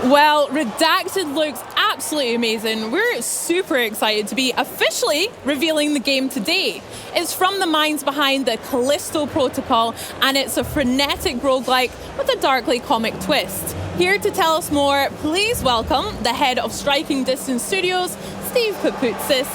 Well, Redacted looks absolutely amazing. We're super excited to be officially revealing the game today. It's from the minds behind the Calisto Protocol, and it's a frenetic roguelike with a darkly comic twist. Here to tell us more, please welcome the head of Striking Distance Studios, Steve Papoutsis,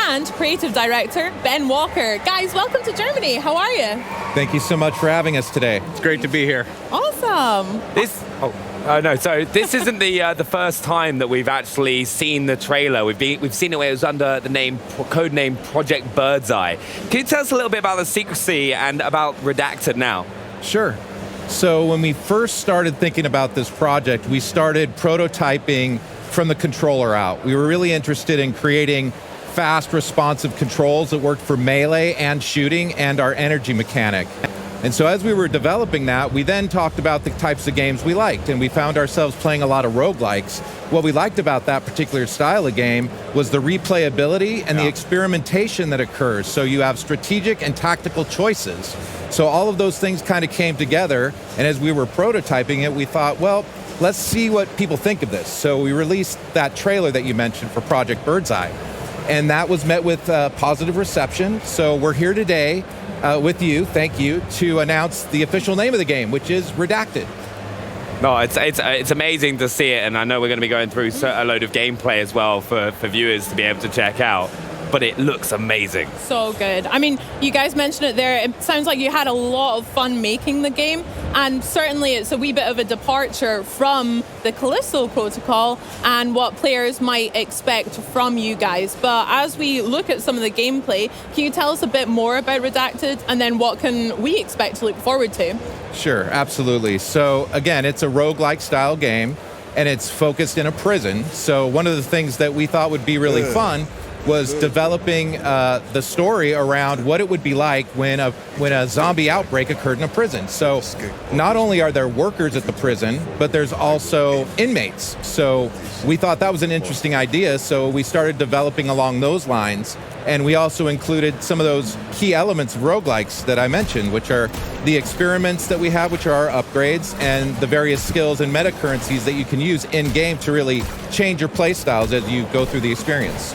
and creative director, Ben Walker. Guys, welcome to Germany. How are you? Thank you so much for having us today. It's great to be here. Awesome. This isn't the first time that we've actually seen the trailer. We've seen it where it was under the codename Project Birdseye. Can you tell us a little bit about the secrecy and about Redacted now? Sure. So when we first started thinking about this project, we started prototyping from the controller out. We were really interested in creating fast, responsive controls that worked for melee and shooting and our energy mechanic. And so as we were developing that, we then talked about the types of games we liked, and we found ourselves playing a lot of roguelikes. What we liked about that particular style of game was the replayability and the experimentation that occurs. So you have strategic and tactical choices. So all of those things kind of came together, and as we were prototyping it, we thought, well, let's see what people think of this. So we released that trailer that you mentioned for Project Birdseye, and that was met with positive reception. So we're here today with you, thank you, to announce the official name of the game, which is Redacted. No, it's amazing to see it, and I know we're going to be going through a load of gameplay as well for viewers to be able to check out. But it looks amazing. So good. I mean, you guys mentioned it there. It sounds like you had a lot of fun making the game, and certainly it's a wee bit of a departure from the Calisto Protocol and what players might expect from you guys. But as we look at some of the gameplay, can you tell us a bit more about Redacted, and then what can we expect to look forward to? Sure, absolutely. So again, it's a roguelike style game, and it's focused in a prison. So one of the things that we thought would be really fun was developing the story around what it would be like when a zombie outbreak occurred in a prison. So not only are there workers at the prison, but there's also inmates. So we thought that was an interesting idea, so we started developing along those lines. And we also included some of those key elements of roguelikes that I mentioned, which are the experiments that we have, which are our upgrades, and the various skills and meta currencies that you can use in-game to really change your play styles as you go through the experience.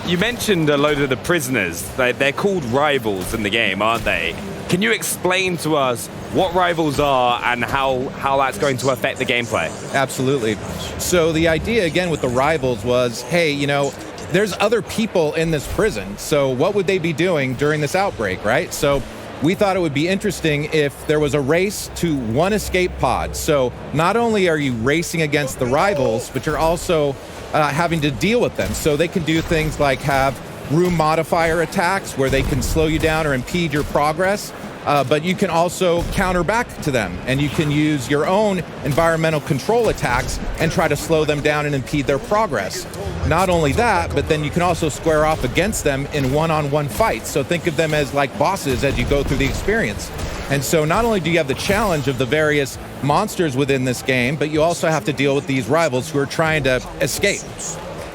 You mentioned a load of the prisoners. They're called rivals in the game, aren't they? Can you explain to us what rivals are and how that's going to affect the gameplay? Absolutely. So the idea, again, with the rivals was, hey, you know, there's other people in this prison, so what would they be doing during this outbreak, right? So we thought it would be interesting if there was a race to one escape pod. So not only are you racing against the rivals, but you're also having to deal with them. So they can do things like have room modifier attacks where they can slow you down or impede your progress, but you can also counter back to them, and you can use your own environmental control attacks and try to slow them down and impede their progress. Not only that, but then you can also square off against them in one-on-one fights. So think of them as like bosses as you go through the experience. And so not only do you have the challenge of the various monsters within this game, but you also have to deal with these rivals who are trying to escape.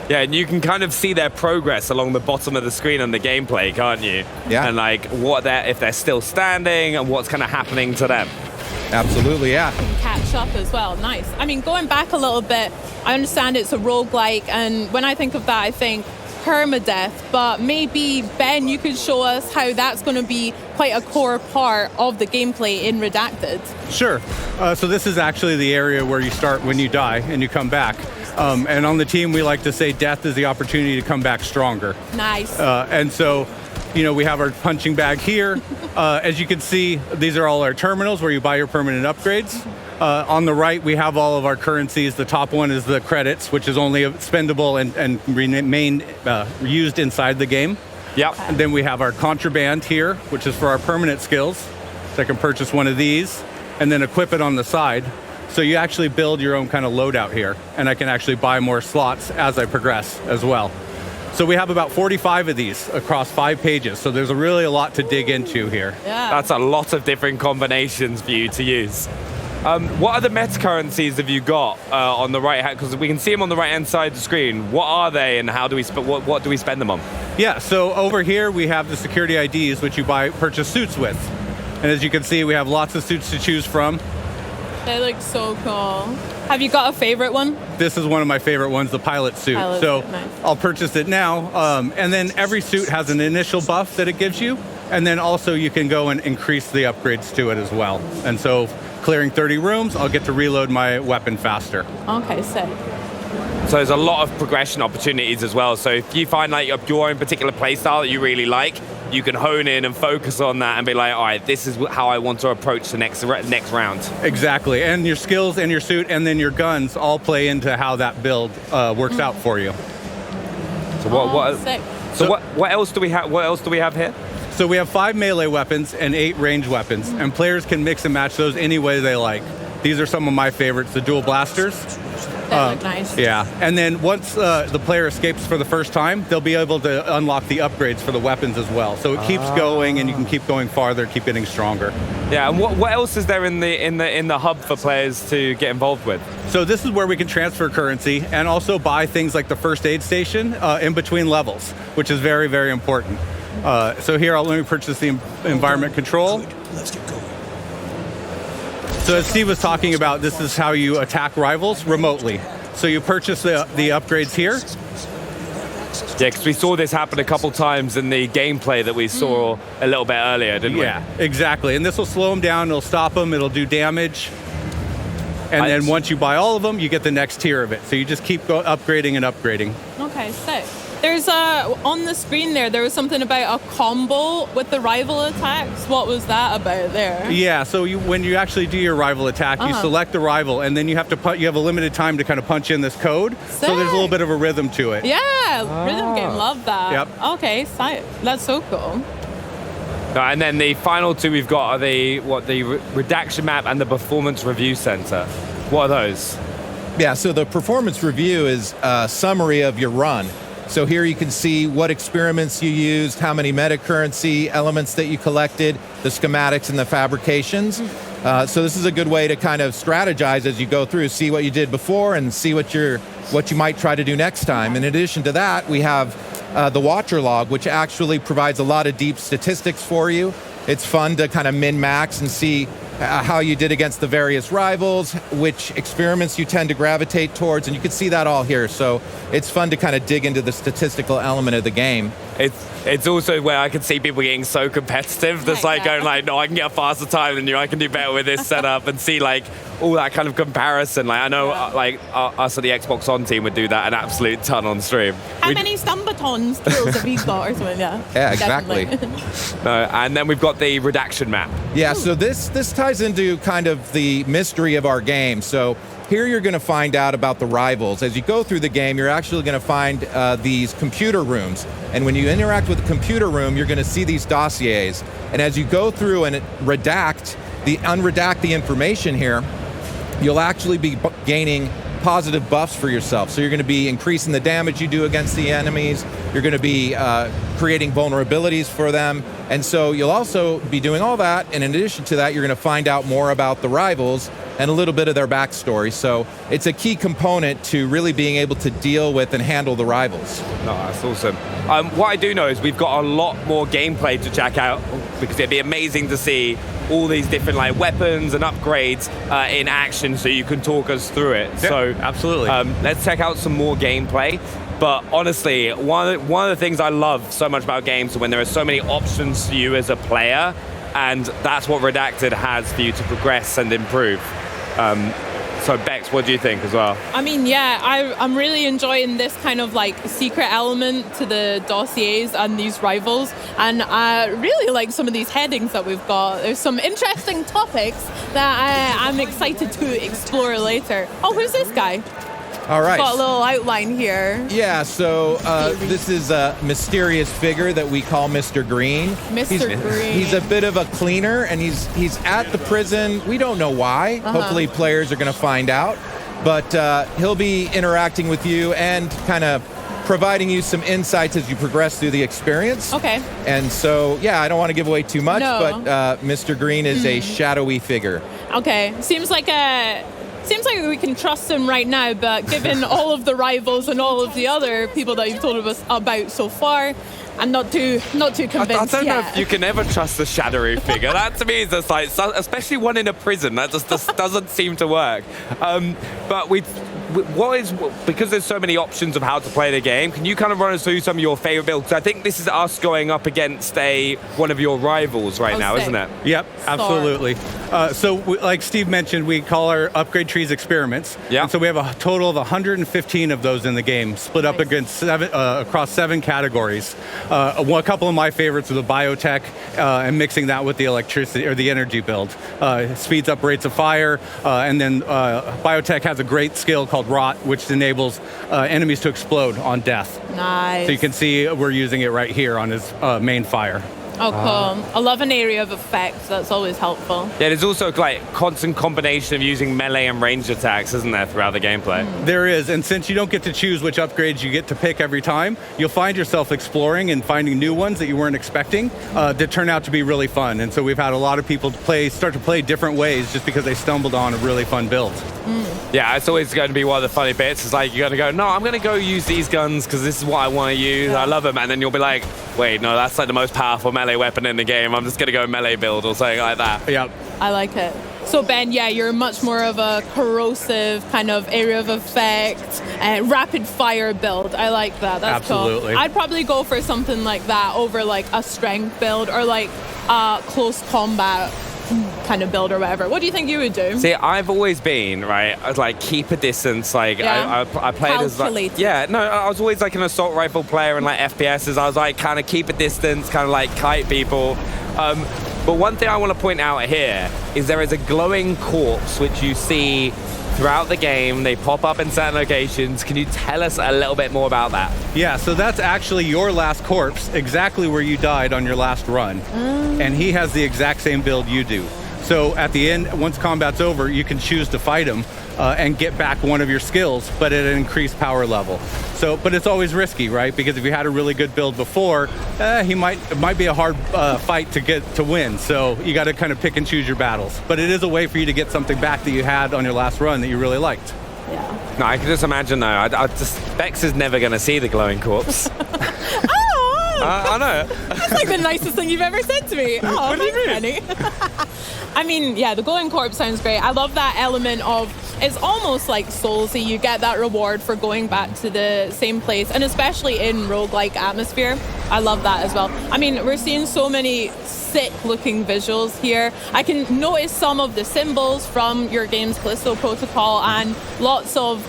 Yeah, and you can kind of see their progress along the bottom of the screen on the gameplay, can't you? Yeah. And like if they're still standing and what's kind of happening to them. Absolutely, yeah. Catch up as well. Nice. I mean, going back a little bit, I understand it's a roguelike, and when I think of that, I think permadeath, but maybe, Ben, you could show us how that's going to be quite a core part of the gameplay in Redacted. Sure. So this is actually the area where you start when you die and you come back. And on the team, we like to say death is the opportunity to come back stronger. Nice. And so, you know, we have our punching bag here. As you can see, these are all our terminals where you buy your permanent upgrades. On the right, we have all of our currencies. The top one is the credits, which is only spendable and remain used inside the game. Yep. And then we have our contraband here, which is for our permanent skills. So I can purchase one of these and then equip it on the side. So you actually build your own kind of loadout here, and I can actually buy more slots as I progress as well. So we have about 45 of these across 5 pages, so there's really a lot to dig into here. Yeah. That's a lot of different combinations for you to use. What other meta currencies have you got on the right hand? Because we can see them on the right hand side of the screen. What are they, and how do we what do we spend them on? Yeah, so over here we have the security IDs, which you purchase suits with. And as you can see, we have lots of suits to choose from. They look so cool. Have you got a favorite one? This is one of my favorite ones, the pilot suit. Pilot so suit, nice. I'll purchase it now, and then every suit has an initial buff that it gives you, and then also you can go and increase the upgrades to it as well. And so clearing 30 rooms, I'll get to reload my weapon faster. Okay, sick. So there's a lot of progression opportunities as well. So if you find like your own particular playstyle that you really like, you can hone in and focus on that and be like, all right, this is how I want to approach the next round. Exactly, and your skills and your suit and then your guns all play into how that build works out for you. So sick. what else do we have? What else do we have here? So we have 5 melee weapons and 8 ranged weapons, and players can mix and match those any way they like. These are some of my favorites, the dual blasters. That look nice. Yeah, and then once the player escapes for the first time, they'll be able to unlock the upgrades for the weapons as well. So it keeps going, and you can keep going farther, keep getting stronger. Yeah, and what else is there in the hub for players to get involved with? So this is where we can transfer currency and also buy things like the first aid station in between levels, which is very, very important. So here, let me purchase the environment control. Let's get going. So as Steve was talking about, this is how you attack rivals remotely. So you purchase the upgrades here. Yeah, because we saw this happen a couple times in the gameplay that we saw a little bit earlier, didn't we? Yeah, exactly. And this will slow them down, it'll stop them, it'll do damage. And then once you buy all of them, you get the next tier of it. So you just keep upgrading and upgrading. Okay, sick. There's on the screen there was something about a combo with the rival attacks. What was that about there? Yeah, so when you actually do your rival attack, you select the rival, and then you have to you have a limited time to kind of punch in this code. Sick. So there's a little bit of a rhythm to it. Yeah, rhythm game, love that. Yep. Okay, sick. That's so cool. And then the final two we've got are the redaction map and the performance review center. What are those? Yeah, so the performance review is a summary of your run. So here you can see what experiments you used, how many meta currency elements that you collected, the schematics and the fabrications. So this is a good way to kind of strategize as you go through, see what you did before and see what you might try to do next time. In addition to that, we have the Watcher log, which actually provides a lot of deep statistics for you. It's fun to kind of min-max and see how you did against the various rivals, which experiments you tend to gravitate towards, and you can see that all here. So it's fun to kind of dig into the statistical element of the game. It's also where I can see people getting so competitive. That's like going like, no, I can get a faster time than you. I can do better with this setup, and see like all that kind of comparison. Like I know, like us at the Xbox On team would do that an absolute ton on stream. How many Stumbaton skills have you got or something? Yeah, exactly. And then we've got the redaction map. Yeah, so this ties into kind of the mystery of our game. So here you're going to find out about the rivals. As you go through the game, you're actually going to find these computer rooms. And when you interact with the computer room, you're going to see these dossiers. And as you go through and unredact the information here, you'll actually be gaining positive buffs for yourself. So you're going to be increasing the damage you do against the enemies. You're going to be creating vulnerabilities for them. And so you'll also be doing all that. And in addition to that, you're going to find out more about the rivals and a little bit of their backstory. So it's a key component to really being able to deal with and handle the rivals. Oh, that's awesome. What I do know is we've got a lot more gameplay to check out, because it'd be amazing to see all these different like weapons and upgrades in action, so you can talk us through it. Yeah, so absolutely. Let's check out some more gameplay. But honestly, one of the things I love so much about games is when there are so many options to you as a player, and that's what Redacted has for you to progress and improve. So Bex, what do you think as well? I mean, yeah, I'm really enjoying this kind of like secret element to the dossiers and these rivals, and I really like some of these headings that we've got. There's some interesting topics that I'm excited to explore later. Oh, who's this guy? All right. Got a little outline here. Yeah, so this is a mysterious figure that we call Mr. Green. Mr. Green. He's a bit of a cleaner, and he's at the prison. We don't know why. Hopefully players are going to find out. But he'll be interacting with you and kind of providing you some insights as you progress through the experience. Okay. And so, yeah, I don't want to give away too much, No. but Mr. Green is a shadowy figure. Okay. Seems like we can trust him right now, but given all of the rivals and all of the other people that you've told us about so far, I'm not too convinced I don't know yet. if you can ever trust the shadowy figure. That to me is just like, especially one in a prison, that just doesn't seem to work. But because there's so many options of how to play the game, can you kind of run us through some of your favorite builds? 'Cause I think this is us going up against one of your rivals right now, sick. isn't it? Yep, absolutely. Like Steve mentioned, we call our upgrade trees experiments. Yeah. And so we have a total of 115 of those in the game, split up against across 7 categories. A couple of my favorites are the biotech, and mixing that with the electricity or the energy build. Speeds up rates of fire, and then biotech has a great skill called Rot, which enables enemies to explode on death. Nice. So you can see we're using it right here on his main fire. Oh, cool. I love an area of effect. That's always helpful. Yeah, there's also like constant combination of using melee and ranged attacks, isn't there, throughout the gameplay? There is, and since you don't get to choose which upgrades you get to pick every time, you'll find yourself exploring and finding new ones that you weren't expecting that turn out to be really fun. And so we've had a lot of people start to play different ways just because they stumbled on a really fun build. Yeah, it's always going to be one of the funny bits. It's like, you're going to go, no, I'm going to go use these guns because this is what I want to use. I love them. And then you'll be like, wait, no, that's like the most powerful melee weapon in the game. I'm just going to go melee build or something like that. Yep. I like it. So Ben, yeah, you're much more of a corrosive kind of area of effect and rapid fire build. I like that. That's Absolutely. cool. I'd probably go for something like that over like a strength build or like a close combat kind of build or whatever. What do you think you would do? See, I've always been, right, I was like, keep a distance. Like, Yeah? I played as like, Calculated. yeah, no, I was always like an assault rifle player in like FPSs. I was like, kind of keep a distance, kind of like kite people. But one thing I want to point out here is there is a glowing corpse which you see throughout the game. They pop up in certain locations. Can you tell us a little bit more about that? Yeah, so that's actually your last corpse, exactly where you died on your last run. And he has the exact same build you do. So at the end, once combat's over, you can choose to fight him and get back one of your skills, but at an increased power level. So, but it's always risky, right? Because if you had a really good build before, it might be a hard fight to win. So you got to kind of pick and choose your battles. But it is a way for you to get something back that you had on your last run that you really liked. Yeah. No, I can just imagine though. Bex is never going to see the glowing corpse. I know. That's like the nicest thing you've ever said to me. Oh, What do you thanks, Penny. I mean, yeah, the glowing corpse sounds great. I love that element of, it's almost like Soulsy. You get that reward for going back to the same place, and especially in roguelike atmosphere. I love that as well. I mean, we're seeing so many sick-looking visuals here. I can notice some of the symbols from your game's Calisto Protocol and lots of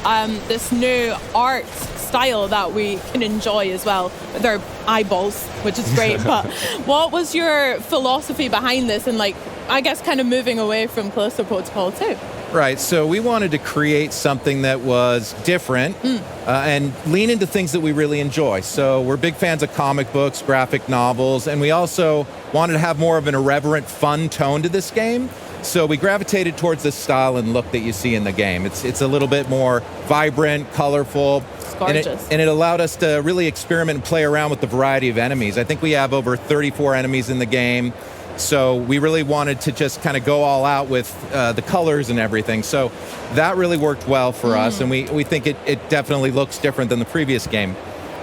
this new art style that we can enjoy as well with our eyeballs, which is great. But what was your philosophy behind this and, like, I guess kind of moving away from Calisto Protocol too? Right, so we wanted to create something that was different and lean into things that we really enjoy. So we're big fans of comic books, graphic novels, and we also wanted to have more of an irreverent, fun tone to this game. So we gravitated towards this style and look that you see in the game. It's a little bit more vibrant, colorful. It's gorgeous. And it allowed us to really experiment and play around with the variety of enemies. I think we have over 34 enemies in the game. So we really wanted to just kind of go all out with the colors and everything. So that really worked well for us, and we think it definitely looks different than the previous game.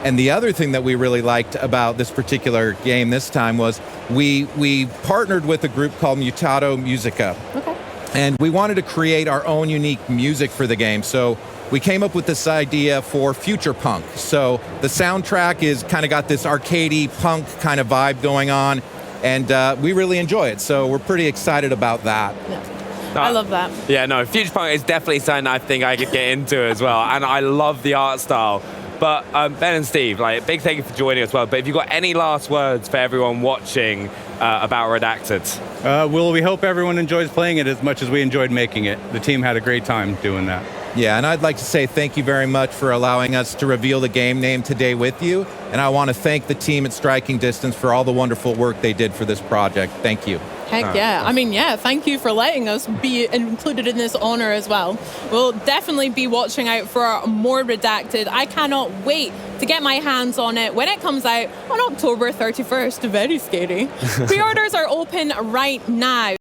And the other thing that we really liked about this particular game this time was we partnered with a group called Mutato Musica. Okay. And we wanted to create our own unique music for the game. So we came up with this idea for future punk. So the soundtrack is kind of got this arcadey punk kind of vibe going on. And we really enjoy it, so we're pretty excited about that. Yeah. I love that. Yeah, no, Future Punk is definitely something I think I could get into as well, and I love the art style. But Ben and Steve, like, big thank you for joining as well. But have you got any last words for everyone watching about Redacted? Well, we hope everyone enjoys playing it as much as we enjoyed making it. The team had a great time doing that. Yeah, and I'd like to say thank you very much for allowing us to reveal the game name today with you. And I want to thank the team at Striking Distance for all the wonderful work they did for this project. Thank you. Heck yeah. I mean, yeah, thank you for letting us be included in this honor as well. We'll definitely be watching out for more Redacted. I cannot wait to get my hands on it when it comes out on October 31st. Very scary. Pre-orders are open right now.